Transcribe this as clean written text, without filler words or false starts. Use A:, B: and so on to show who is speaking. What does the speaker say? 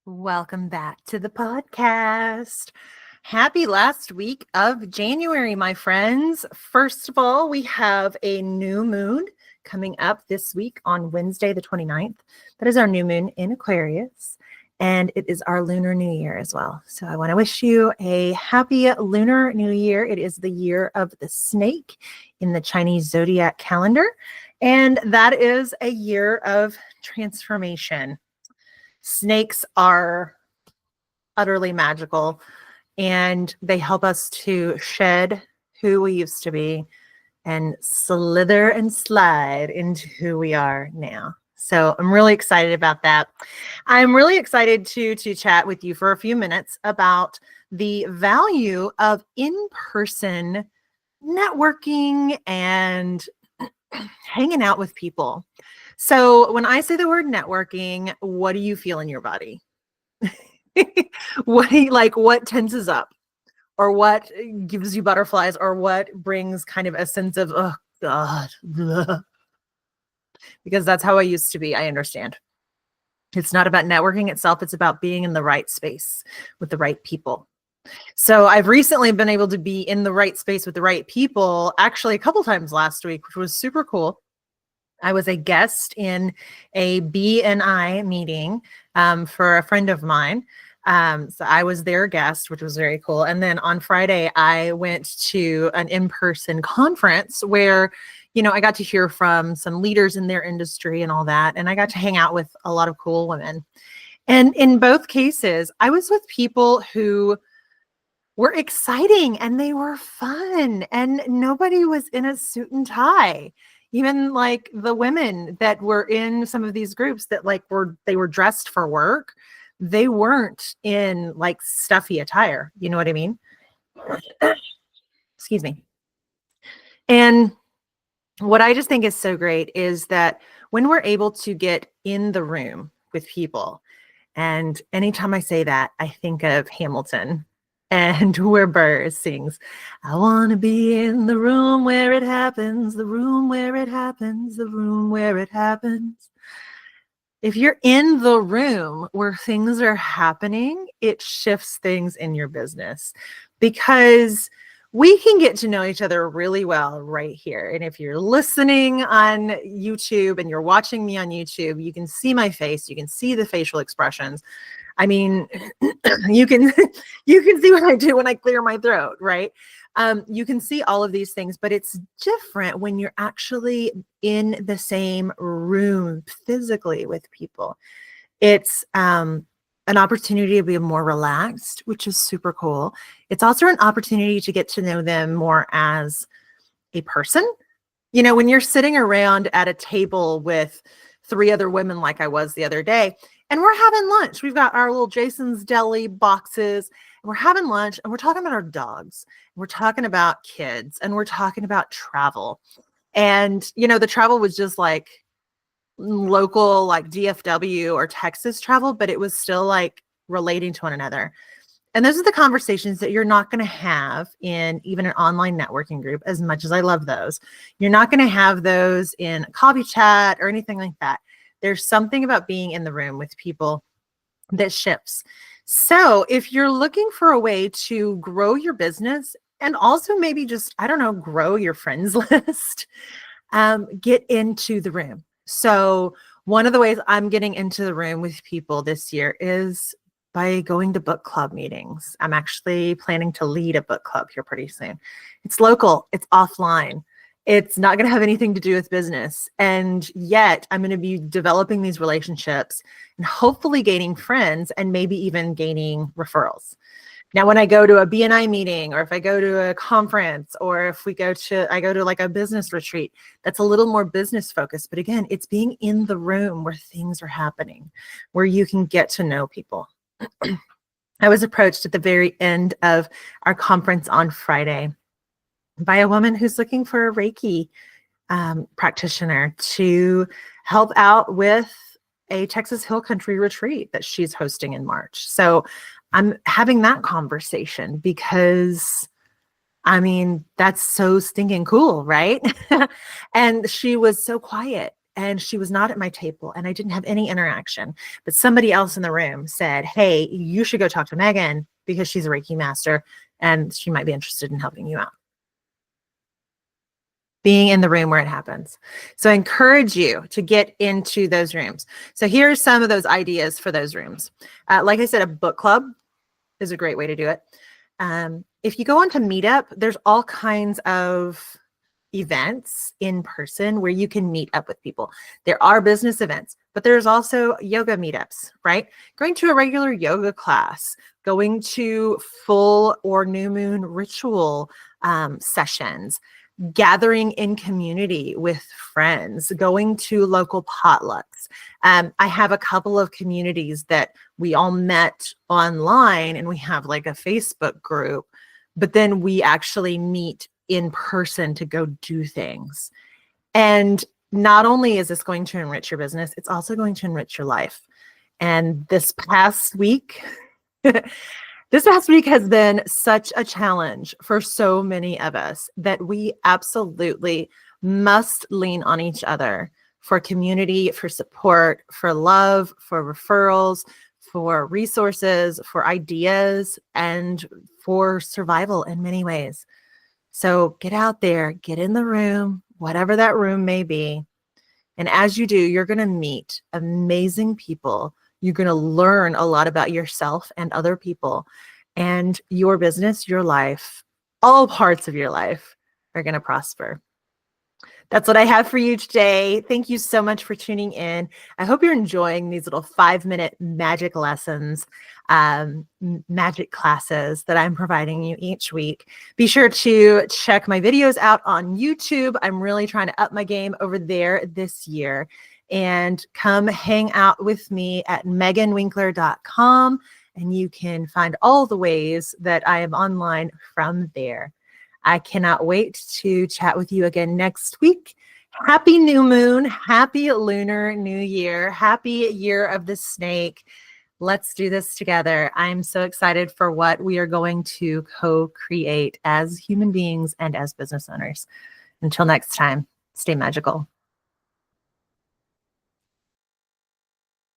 A: Welcome back to the podcast. Happy last week of January, my friends. First of all, we have a new moon coming up this week on Wednesday, the 29th. That is our new moon in Aquarius, and it is our Lunar New Year as well. So I want to wish you a happy Lunar New Year. It is the year of the snake in the Chinese zodiac calendar, and that is a year of transformation. Snakes are utterly magical, and they help us to shed who we used to be and slither and slide into who we are now. So I'm really excited about that. I'm really excited to chat with you for a few minutes about the value of in-person networking and hanging out with people. So when I say the word networking, what do you feel in your body? What tenses up, or what gives you butterflies, or what brings kind of a sense of, oh God, blah. Because that's how I used to be. I understand. It's not about networking itself. It's about being in the right space with the right people. So I've recently been able to be in the right space with the right people, actually a couple times last week, which was super cool. I was a guest in a BNI meeting for a friend of mine. So I was their guest, which was very cool. And then on Friday, I went to an in-person conference where, I got to hear from some leaders in their industry and all that. And I got to hang out with a lot of cool women. And in both cases, I was with people who were exciting and they were fun, and nobody was in a suit and tie. Even like the women that were in some of these groups that they were dressed for work, they weren't in like stuffy attire. You know what I mean? Excuse me. And what I just think is so great is that when we're able to get in the room with people, and anytime I say that, I think of Hamilton. And where Burr sings, I want to be in the room where it happens, the room where it happens, the room where it happens. If you're in the room where things are happening, it shifts things in your business, because we can get to know each other really well right here. And if you're listening on YouTube and you're watching me on YouTube, you can see my face, you can see the facial expressions. I mean, you can see what I do when I clear my throat, right? You can see all of these things, but it's different when you're actually in the same room physically with people. It's an opportunity to be more relaxed, which is super cool. It's also an opportunity to get to know them more as a person. When you're sitting around at a table with 3 other women, like I was the other day, and we're having lunch. We've got our little Jason's Deli boxes, and we're having lunch, and we're talking about our dogs. We're talking about kids, and we're talking about travel. And, the travel was just like local, like DFW or Texas travel, but it was still like relating to one another. And those are the conversations that you're not going to have in even an online networking group, as much as I love those. You're not going to have those in a coffee chat or anything like that. There's something about being in the room with people that shifts. So if you're looking for a way to grow your business and also maybe just, grow your friends list, get into the room. So one of the ways I'm getting into the room with people this year is by going to book club meetings. I'm actually planning to lead a book club here pretty soon. It's local, it's offline. It's not going to have anything to do with business. And yet I'm going to be developing these relationships and hopefully gaining friends and maybe even gaining referrals. Now, when I go to a BNI meeting, or if I go to a conference, or if I go to like a business retreat, that's a little more business focused. But again, it's being in the room where things are happening, where you can get to know people. I was approached at the very end of our conference on Friday by a woman who's looking for a Reiki practitioner to help out with a Texas Hill Country retreat that she's hosting in March. So I'm having that conversation because, that's so stinking cool, right? And she was so quiet and she was not at my table and I didn't have any interaction, but somebody else in the room said, hey, you should go talk to Megan because she's a Reiki master and she might be interested in helping you out. Being in the room where it happens. So I encourage you to get into those rooms. So here are some of those ideas for those rooms. Like I said, a book club is a great way to do it. If you go onto Meetup, there's all kinds of events in person where you can meet up with people. There are business events, but there's also yoga meetups, right? Going to a regular yoga class, going to full or new moon ritual sessions, gathering in community with friends, going to local potlucks. I have a couple of communities that we all met online and we have like a Facebook group, but then we actually meet in person to go do things. And not only is this going to enrich your business, it's also going to enrich your life. And this past week, this past week has been such a challenge for so many of us that we absolutely must lean on each other for community, for support, for love, for referrals, for resources, for ideas, and for survival in many ways. So get out there, get in the room, whatever that room may be. And as you do, you're going to meet amazing people. You're going to learn a lot about yourself and other people, and your business, your life, all parts of your life are going to prosper. That's what I have for you today. Thank you so much for tuning in. I hope you're enjoying these little 5-minute magic lessons, magic classes that I'm providing you each week. Be sure to check my videos out on YouTube. I'm really trying to up my game over there this year. And come hang out with me at meganwinkler.com, and you can find all the ways that I am online from there. I cannot wait to chat with you again next week. Happy new moon, happy Lunar New Year, happy year of the snake. Let's do this together. I'm so excited for what we are going to co-create as human beings and as business owners. Until next time, stay magical.